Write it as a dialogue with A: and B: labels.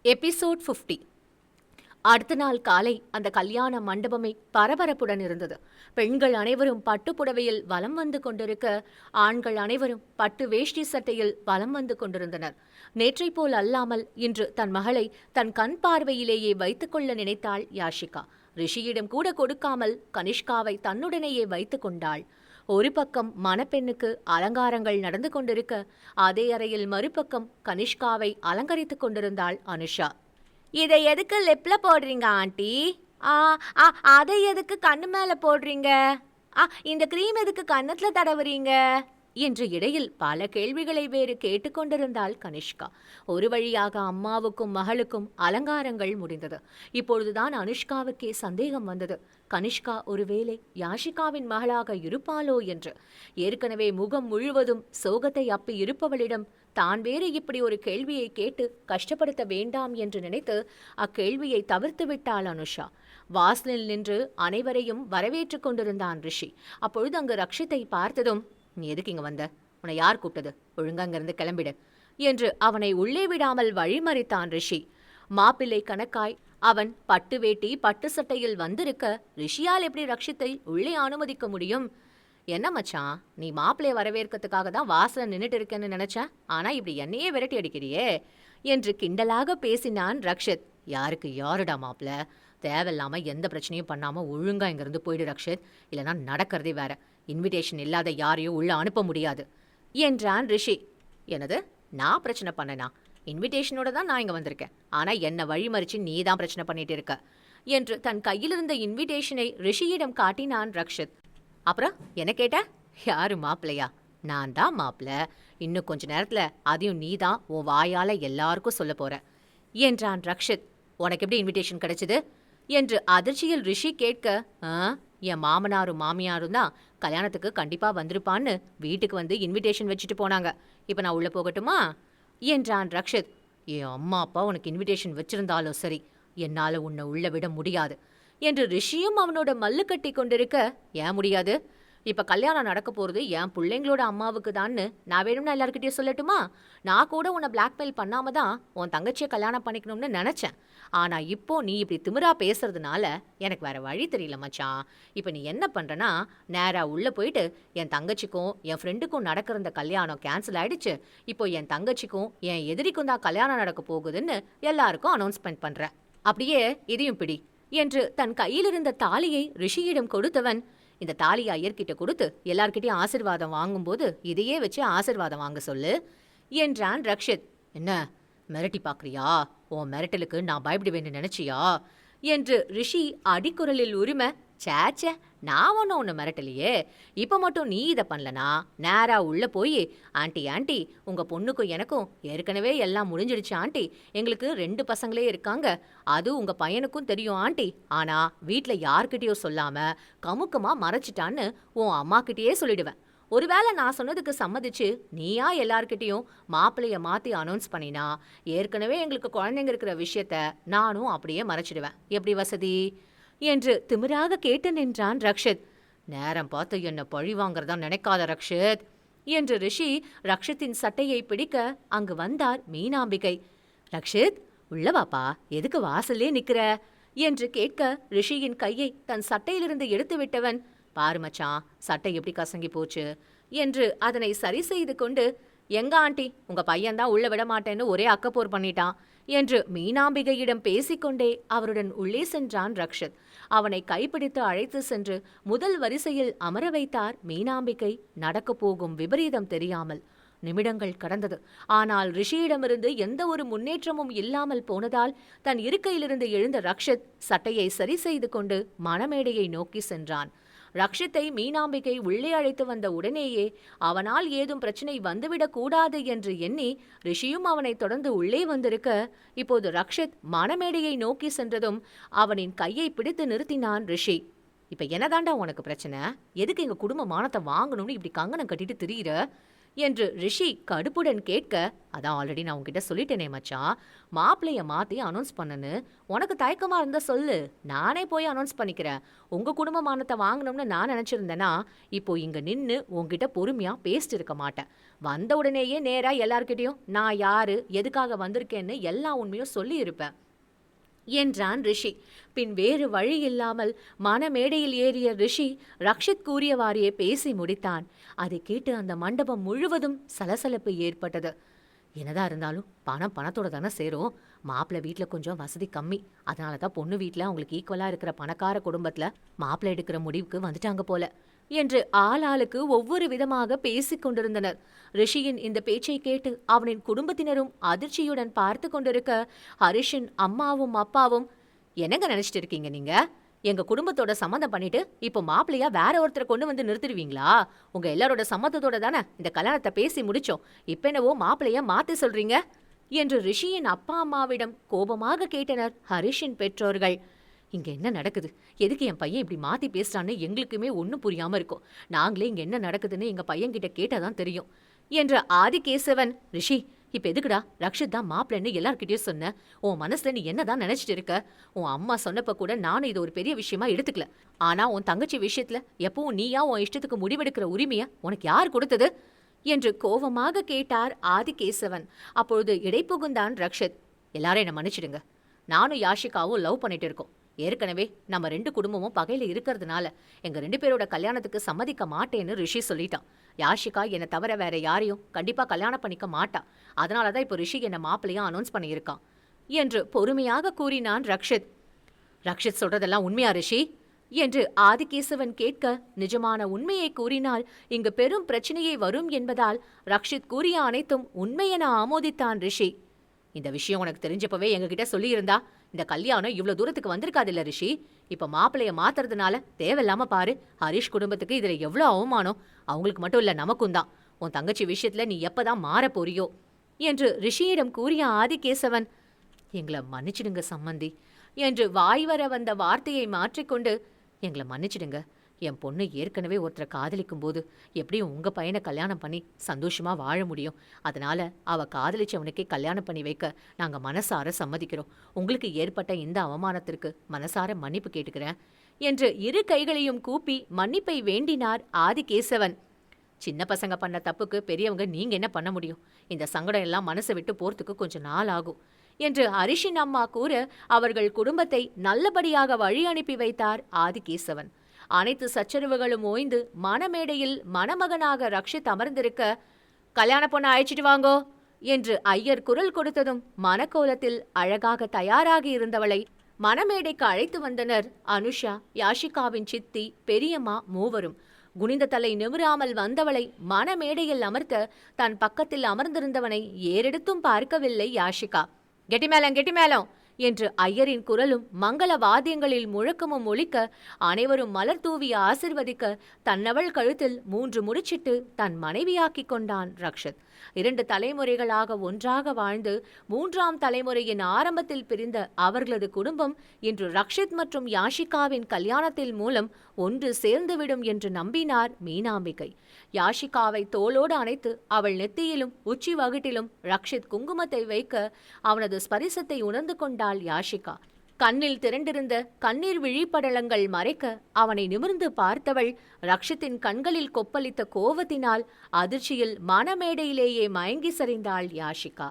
A: Episode 50. அடுத்த நாள் காலை அந்த கல்யாண மண்டபமே பரபரப்புடன் இருந்தது. பெண்கள் அனைவரும் பட்டுப்புடவையில் வலம் வந்து கொண்டிருக்க, ஆண்கள் அனைவரும் பட்டு வேஷ்டி சட்டையில் வலம் வந்து கொண்டிருந்தனர். நேற்றை போல் அல்லாமல் இன்று தன் மகளை தன் கண் பார்வையிலேயே வைத்துக்கொள்ள நினைத்தாள் யாஷிகா. ரிஷியிடம் கூட கொடுக்காமல் கனிஷ்காவை தன்னுடனேயே வைத்துக் கொண்டாள். ஒரு பக்கம் மணப்பெண்ணுக்கு அலங்காரங்கள் நடந்து கொண்டிருக்க, அதே அறையில் மறுபக்கம் கனிஷ்காவை அலங்கரித்துக் கொண்டிருந்தாள் அனுஷா. இதை எதுக்கு லிப்ல போடுறீங்க ஆண்டி? ஆ ஆ அதை எதுக்கு கண்ணு மேல போடுறீங்க? இந்த கிரீம் எதுக்கு கன்னத்துல தடவுறீங்க என்று இடையில் பல கேள்விகளை வேறு கேட்டுக்கொண்டிருந்தாள் கனிஷ்கா. ஒரு வழியாக அம்மாவுக்கும் மகளுக்கும் அலங்காரங்கள் முடிந்தது. இப்பொழுதுதான் அனுஷ்காவுக்கே சந்தேகம் வந்தது. கனிஷ்கா ஒருவேளை யாஷிகாவின் மகளாக இருப்பாளோ என்று. ஏற்கனவே முகம் முழுவதும் சோகத்தை அப்பி இருப்பவளிடம் தான் வேறு இப்படி ஒரு கேள்வியை கேட்டு கஷ்டப்படுத்த வேண்டாம் என்று நினைத்து அக்கேள்வியை தவிர்த்து விட்டாள் அனுஷா. வாசலில் நின்று அனைவரையும் வரவேற்றுக் கொண்டிருந்தான் ரிஷி. அப்பொழுது அங்கு ரக்ஷித்தை பார்த்ததும், நீ எதுக்கு இங்க வந்த? உன்னை யார் கூப்பிட்டது? ஒழுங்கா அங்கிருந்து கிளம்பிடு என்று அவனை உள்ளே விடாமல் வழிமறித்தான் ரிஷி. மாப்பிள்ளை கணக்காய் அவன் பட்டு வேட்டி பட்டு சட்டையில் வந்திருக்க, ரிஷியால் எப்படி ரக்ஷித்தை உள்ளே அனுமதிக்க முடியும்? என்ன மச்சான், நீ மாப்பிள்ளைய வரவேற்கிறதுக்காக தான் வாசல நின்றுட்டு இருக்கேன்னு நினைச்சேன். ஆனா இப்படி என்னையே விரட்டி அடிக்கிறியே என்று கிண்டலாக பேசினான் ரக்ஷித். யாருக்கு யாருடா மாப்பிள்ள? தேவையில்லாம எந்த பிரச்சனையும் பண்ணாம ஒழுங்கா இங்கிருந்து போயிடு ரக்ஷித், இல்லைனா நடக்கிறதே வேற. இன்விடேஷன் இல்லாத யாரையும் உள்ள அனுப்ப முடியாது என்றான் ரிஷி. எனது நான் பிரச்சனை பண்ணனா? இன்விடேஷனோட தான் நான் இங்க வந்திருக்கேன். ஆனா என்ன வழிமறிச்சு நீ தான் பிரச்சனை பண்ணிட்டு இருக்க என்று தன் கையிலிருந்த இன்விடேஷனை ரிஷியிடம் காட்டினான் ரக்ஷித். அப்புறம் என்ன கேட்ட? யாரு மாப்பிள்ளையா? நான் தான் மாப்பிள்ள. இன்னும் கொஞ்ச நேரத்துல அதையும் நீ தான் உன் வாயால எல்லாருக்கும் சொல்ல போற என்றான் ரக்ஷித். உனக்கு எப்படி இன்விடேஷன் கிடைச்சது என்று அதிர்ச்சியில் ரிஷி கேட்க, என் மாமனாரும் மாமியாரும் தான் கல்யாணத்துக்கு கண்டிப்பா வந்திருப்பான்னு வீட்டுக்கு வந்து இன்விடேஷன் வச்சுட்டு போனாங்க. இப்ப நான் உள்ள போகட்டுமா என்றான் ரக்ஷித். என் அம்மா அப்பா உனக்கு இன்விடேஷன் வச்சிருந்தாலும் சரி, என்னால உன்னை உள்ள விட முடியாது என்று ரிஷியும் அவனோட மல்லு கட்டி கொண்டிருக்க, ஏன் முடியாது? இப்ப கல்யாணம் நடக்க போறது என் பிள்ளைங்களோட அம்மாவுக்கு தான்னு நான் வேணும்னா எல்லாருக்கிட்டையும் சொல்லட்டுமா? நான் கூட உன்னை பிளாக்மெயில் பண்ணாம தான் உன் தங்கச்சியை கல்யாணம் பண்ணிக்கணும்னு நினைச்சேன். ஆனா இப்போ நீ இப்படி திமிரா பேசுறதுனால எனக்கு வேற வழி தெரியல மச்சான். இப்ப நீ என்ன பண்றனா, நேரா உள்ள போயிட்டு என் தங்கச்சிக்கும் என் ஃப்ரெண்டுக்கும் நடக்கிற இந்த கல்யாணம் கேன்சல் ஆயிடுச்சு, இப்போ என் தங்கச்சிக்கும் என் எதிரிக்கும் தான் கல்யாணம் நடக்க போகுதுன்னு எல்லாருக்கும் அனௌன்ஸ்மெண்ட் பண்ற. அப்படியே இதையும் பிடி என்று தன் கையில் இருந்த தாலியை ரிஷியிடம் கொடுத்தவன், இந்த தாலியை ஐயர்கிட்ட கொடுத்து எல்லார்கிட்டையும் ஆசிர்வாதம் வாங்கும்போது இதையே வச்சு ஆசிர்வாதம் வாங்க சொல்லு என்றான் ரக்ஷித். என்ன மிரட்டி பாக்குறியா? உன் மிரட்டலுக்கு நான் பயப்படுவேன்னு நினைச்சியா என்று ரிஷி அடிக்குரலில் உரிமை. சேச்சே, நான் ஒன்று மிரட்டலையே. இப்போ மட்டும் நீ இதை பண்ணலனா நேரா உள்ள போய், ஆண்டி ஆண்டி உங்கள் பொண்ணுக்கும் எனக்கும் ஏற்கனவே எல்லாம் முடிஞ்சிடுச்சு ஆண்டி, எங்களுக்கு 2 பசங்களே இருக்காங்க, அது உங்கள் பையனுக்கும் தெரியும் ஆண்டி, ஆனால் வீட்டில் யார்கிட்டயோ சொல்லாமல் கமுக்கமாக மறைச்சிட்டான்னு உன் அம்மாக்கிட்டேயே சொல்லிடுவேன். ஒருவேளை நான் சொன்னதுக்கு சம்மதிச்சு நீயா எல்லார்கிட்டையும் மாப்பிள்ளைய மாற்றி அனௌன்ஸ் பண்ணினா, ஏற்கனவே எங்களுக்கு குழந்தைங்க இருக்கிற விஷயத்த நானும் அப்படியே மறைச்சிடுவேன். எப்படி வசதி என்று திமிராக கேட்டு நின்றான் ரக்ஷித். நேரம் பார்த்து என்ன பழி வாங்கறதா நினைக்காத ரக்ஷித் என்று ரிஷி ரக்ஷித்தின் சட்டையை பிடிக்க அங்கு வந்தார் மீனாம்பிகை. ரக்ஷித் உள்ள வாப்பா, எதுக்கு வாசல்லே நிக்கிற என்று கேட்க, ரிஷியின் கையை தன் சட்டையிலிருந்து எடுத்து விட்டவன், பாரு மச்சான் சட்டை எப்படி கசங்கி போச்சு என்று அதனை சரி செய்து கொண்டு, எங்க ஆண்டி உங்க பையன்தான் உள்ள விட மாட்டேன்னு ஒரே அக்கப்போர் பண்ணிட்டான் என்று மீனாம்பிகையிடம் பேசிக்கொண்டே அவருடன் உள்ளே சென்றான் ரக்ஷித். அவனை கைப்பிடித்து அழைத்து சென்று முதல் வரிசையில் அமர வைத்தார் மீனாம்பிகை. நடக்கப் போகும் விபரீதம் தெரியாமல் நிமிடங்கள் கடந்தது. ஆனால் ரிஷியிடமிருந்து எந்த ஒரு முன்னேற்றமும் இல்லாமல் போனதால் தன் இருக்கையிலிருந்து எழுந்த ரக்ஷித் சட்டையை சரி செய்து கொண்டு மணமேடையை நோக்கி சென்றான். ரக்ஷித்தை மீனாம்பிகை உள்ளே அழைத்து வந்த உடனேயே அவனால் ஏதும் பிரச்சனை வந்துவிடக் கூடாது என்று எண்ணி ரிஷியும் அவனை தொடர்ந்து உள்ளே வந்திருக்க, இப்போது ரக்ஷித் மணமேடையை நோக்கி சென்றதும் அவனின் கையை பிடித்து நிறுத்தினான் ரிஷி. இப்ப என்னதாண்டா உனக்கு பிரச்சனை? எதுக்கு எங்க குடும்ப மானத்தை வாங்கணும்னு இப்படி கங்கணம் கட்டிட்டு திரியிற என்று ரிஷி கடுப்புடன் கேட்க, அதான் ஆல்ரெடி நான் உன்கிட்ட சொல்லிட்டேனே மச்சான், மாப்பிளைய மாத்தி அனௌன்ஸ் பண்ணனு. உனக்கு தயக்கமா இருந்தா சொல்லு, நானே போய் அனௌன்ஸ் பண்ணிக்கிறேன். உங்க குடும்ப மானத்தை வாங்கணும்னு நான் நினைச்சிருந்தேன்னா இப்போ இங்க நின்னு உன்கிட்ட பொறுமையா பேசிட்டு இருக்க மாட்டேன். வந்த உடனேயே நேரா எல்லார்கிட்டயும் நான் யாரு, எதுக்காக வந்திருக்கேன்னு எல்லா உண்மையும் சொல்லி இருப்பேன் என்றான் ரிஷி. பின் வேறு வழி இல்லாமல் மணமேடையில் ஏறிய ரிஷி ரக்ஷித் கூறியவாறே பேசி முடித்தான். அதை கேட்டு அந்த மண்டபம் முழுவதும் சலசலப்பு ஏற்பட்டது. என்னதான் இருந்தாலும் பணத்தோட தானே சேரும். மாப்பிள்ளை வீட்டில் கொஞ்சம் வசதி கம்மி, அதனால தான் பொண்ணு வீட்டில் அவங்களுக்கு ஈக்குவலா இருக்கிற பணக்கார குடும்பத்துல மாப்பிள்ளை எடுக்கிற முடிவுக்கு வந்துட்டாங்க போல என்று ஆளாளுக்கு ஒவ்வொரு விதமாக பேசிக் கொண்டிருந்தனர். ரிஷியின் இந்த பேச்சை கேட்டு அவனின் குடும்பத்தினரும் அதிர்ச்சியுடன் பார்த்து கொண்டிருக்க, ஹரிஷின் அம்மாவும் அப்பாவும், என்னங்க நினைச்சிட்டு இருக்கீங்க நீங்க? எங்க குடும்பத்தோட சம்மந்தம் பண்ணிட்டு இப்போ மாப்பிள்ளையா வேற ஒருத்தரை கொண்டு வந்து நிறுத்திடுவீங்களா? உங்க எல்லாரோட சம்மதத்தோட தானே இந்த கல்யாணத்தை பேசி முடிச்சோம். இப்ப என்னவோ மாப்பிள்ளையா மாத்தி சொல்றீங்க என்று ரிஷியின் அப்பா அம்மாவிடம் கோபமாக கேட்டனர் ஹரிஷின் பெற்றோர்கள். இங்க என்ன நடக்குது? எதுக்கு என் பையன் இப்படி மாத்தி பேசுறான்னு எங்களுக்குமே ஒன்னும் புரியாம இருக்கும். நாங்களே இங்க என்ன நடக்குதுன்னு எங்க பையன் கிட்ட கேட்டாதான் தெரியும் என்ற ஆதிகேசவன், ரிஷி இப்ப எதுக்குடா ரக்ஷித் தான் மாப்பிள்ளைன்னு எல்லார்கிட்டயும் சொன்ன? உன் மனசுல நீ என்னதான் நினைச்சிட்டு இருக்க? உன் அம்மா சொன்னப்ப கூட நானும் இது ஒரு பெரிய விஷயமா எடுத்துக்கல. ஆனா உன் தங்கச்சி விஷயத்துல எப்பவும் நீயா உன் இஷ்டத்துக்கு முடிவெடுக்கிற உரிமைய உனக்கு யார் கொடுத்தது என்று கோபமாக கேட்டார் ஆதிகேசவன். அப்பொழுது இடைப்புகுந்தான் ரக்ஷித். எல்லாரும் என்ன மன்னிச்சிடுங்க. நானும் யாஷிகாவும் லவ் பண்ணிட்டு இருக்கோம். ஏற்கனவே நம்ம 2 குடும்பமும் பகையில இருக்கிறதுனால எங்க 2 பேரோட கல்யாணத்துக்கு சம்மதிக்க மாட்டேன்னு ரிஷி சொல்லிட்டான். யாஷிகா என்னை தவிர வேற யாரையும் கண்டிப்பா கல்யாணம் பண்ணிக்க மாட்டா. அதனாலதான் இப்போ ரிஷி என்ன மாப்பிள்ளையா அனௌன்ஸ் பண்ணியிருக்கான் என்று பொறுமையாக கூறினான் ரக்ஷித். ரக்ஷித் சொல்றதெல்லாம் உண்மையா ரிஷி என்று ஆதிகேசவன் கேட்க, நிஜமான உண்மையை கூறினால் இங்கு பெரும் பிரச்சனையே வரும் என்பதால் ரக்ஷித் கூறிய அனைத்தும் உண்மையென ஆமோதித்தான் ரிஷி. இந்த விஷயம் உனக்கு தெரிஞ்சப்பவே எங்ககிட்ட சொல்லியிருந்தா இந்த கல்யாணம் இவ்வளவு தூரத்துக்கு வந்திருக்காது இல்ல ரிஷி. இப்ப மாப்பிளைய மாத்துறதுனால தேவையில்லாம பாரு, ஹரிஷ் குடும்பத்துக்கு இதுல எவ்வளவு அவமானம். அவங்களுக்கு மட்டும் இல்ல, நமக்கும் தான். உன் தங்கச்சி விஷயத்துல நீ எப்பதான் மாற போறியோ என்று ரிஷியிடம் கூறிய ஆதிகேசவன், எங்களை மன்னிச்சிடுங்க சம்மந்தி என்று வாய்வர வந்த வார்த்தையை மாற்றிக்கொண்டு, எங்களை மன்னிச்சிடுங்க. என் பொண்ணு ஏற்கனவே ஒருத்தரை காதலிக்கும் போது எப்படியும் உங்க பையனை கல்யாணம் பண்ணி சந்தோஷமா வாழ முடியும். அதனால அவ காதலிச்சவனுக்கே கல்யாணம் பண்ணி வைக்க நாங்க மனசார சம்மதிக்கிறோம். உங்களுக்கு ஏற்பட்ட இந்த அவமானத்திற்கு மனசார மன்னிப்பு கேட்டுக்கிறேன் என்று 2 கைகளையும் கூப்பி மன்னிப்பை வேண்டினார் ஆதிகேசவன். சின்ன பசங்க பண்ண தப்புக்கு பெரியவங்க நீங்க என்ன பண்ண முடியும்? இந்த சங்கடம் எல்லாம் மனசை விட்டு போறதுக்கு கொஞ்சம் நாள் ஆகும் என்று ஹரிஷின் அம்மா கூற, அவர்கள் குடும்பத்தை நல்லபடியாக வழி அனுப்பி வைத்தார் ஆதிகேசவன். அனைத்து சச்சரவுகளும் ஓய்ந்து மணமேடையில் மணமகனாக ரக்ஷித் அமர்ந்திருக்க, கல்யாண பொண்ணை அழைச்சிட்டு வாங்கோ என்று ஐயர் குரல் கொடுத்ததும் மணக்கோலத்தில் அழகாக தயாராகி இருந்தவளை மணமேடைக்கு அழைத்து வந்தனர் அனுஷா, யாஷிகாவின் சித்தி, பெரியம்மா மூவரும். குனிந்த தலை நிமிராமல் வந்தவளை மணமேடையில் அமர்த்த தன் பக்கத்தில் அமர்ந்திருந்தவனை ஏறெடுத்தும் பார்க்கவில்லை யாஷிகா. கெட்டி மேளம் என்று ஐயரின் குரலும் மங்கள வாத்தியங்களில் முழக்கமும் ஒலிக்க, அனைவரும் மலர் தூவி ஆசிர்வதிக்க, தன்னவள் கழுத்தில் 3 முடிச்சிட்டு தன் மனைவியாக்கிக் கொண்டான் ரக்ஷித். 2 தலைமுறைகளாக ஒன்றாக வாழ்ந்து 3ஆம் தலைமுறையின் ஆரம்பத்தில் பிரிந்த அவர்களது குடும்பம் இன்று ரக்ஷித் மற்றும் யாஷிகாவின் கல்யாணத்தில் மூலம் ஒன்று சேர்ந்துவிடும் என்று நம்பினார் மீனாம்பிகை. யாஷிகாவை தோளோடு அணைத்து அவள் நெத்தியிலும் உச்சி வகுட்டிலும் ரக்ஷித் குங்குமத்தை வைக்க, அவனது ஸ்பரிசத்தை உணர்ந்து கொண்டாள் யாஷிகா. கண்ணில் திரண்டிருந்த கண்ணீர் விழிப்படலங்கள் மறைக்க அவனை நிமிர்ந்து பார்த்தவள் ரக்ஷித்தின் கண்களில் கொப்பளித்த கோவத்தினால் அதிர்ச்சியில் மணமேடையிலேயே மயங்கி சரிந்தாள் யாஷிகா.